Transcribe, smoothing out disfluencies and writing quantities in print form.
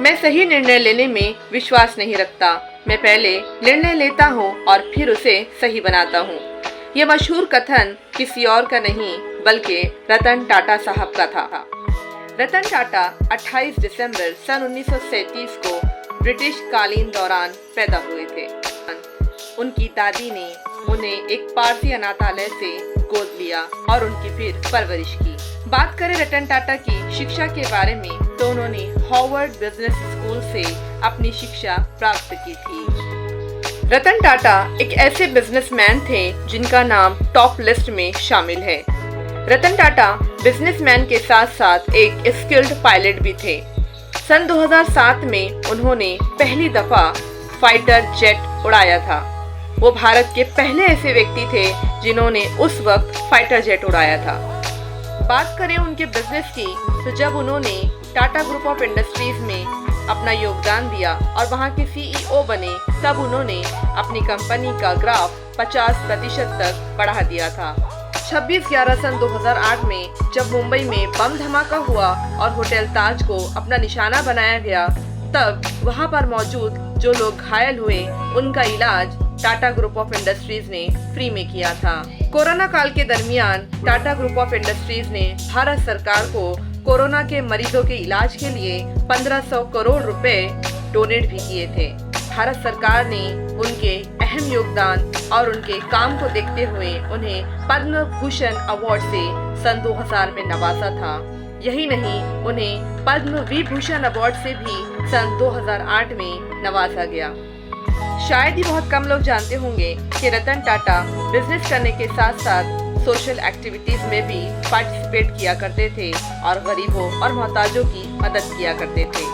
मैं सही निर्णय लेने में विश्वास नहीं रखता। मैं पहले निर्णय लेता हूँ और फिर उसे सही बनाता हूँ। ये मशहूर कथन किसी और का नहीं बल्कि रतन टाटा साहब का था। रतन टाटा 28 दिसंबर सन 1937 को ब्रिटिश कालीन दौरान पैदा हुए थे। उनकी दादी ने उन्हें एक पारसी अनाथालय से गोद लिया और उनकी फिर परवरिश की। बात करें रतन टाटा की शिक्षा के बारे में तो उन्होंने हार्वर्ड बिजनेस स्कूल से अपनी शिक्षा प्राप्त की थी। रतन टाटा एक ऐसे बिजनेसमैन थे जिनका नाम टॉप लिस्ट में शामिल है। रतन टाटा बिजनेसमैन के साथ साथ एक स्किल्ड पायलट भी थे। सन 2007 में उन्होंने पहली दफा फाइटर जेट उड़ाया था। वो भारत के पहले ऐसे व्यक्ति थे जिन्होंने उस वक्त फाइटर जेट उड़ाया था। बात करें उनके बिजनेस की तो जब उन्होंने टाटा ग्रुप ऑफ इंडस्ट्रीज में अपना योगदान दिया और वहां के सीईओ बने तब उन्होंने अपनी कंपनी का ग्राफ 50% तक बढ़ा दिया था। 26/11 सन 2008 में जब मुंबई में बम धमाका हुआ और होटल ताज को अपना निशाना बनाया गया तब वहां पर मौजूद जो लोग घायल हुए उनका इलाज टाटा ग्रुप ऑफ इंडस्ट्रीज ने फ्री में किया था। कोरोना काल के दरमियान टाटा ग्रुप ऑफ इंडस्ट्रीज ने भारत सरकार को कोरोना के मरीजों के इलाज के लिए 1500 करोड़ रुपए डोनेट भी किए थे। भारत सरकार ने उनके अहम योगदान और उनके काम को देखते हुए उन्हें पद्म भूषण अवार्ड से सन 2000 में नवाजा था। यही नहीं, उन्हें पद्म विभूषण अवार्ड से भी सन 2008 में नवाजा गया। शायद ही बहुत कम लोग जानते होंगे कि रतन टाटा बिजनेस करने के साथ साथ सोशल एक्टिविटीज में भी पार्टिसिपेट किया करते थे और गरीबों और मोहताजों की मदद किया करते थे।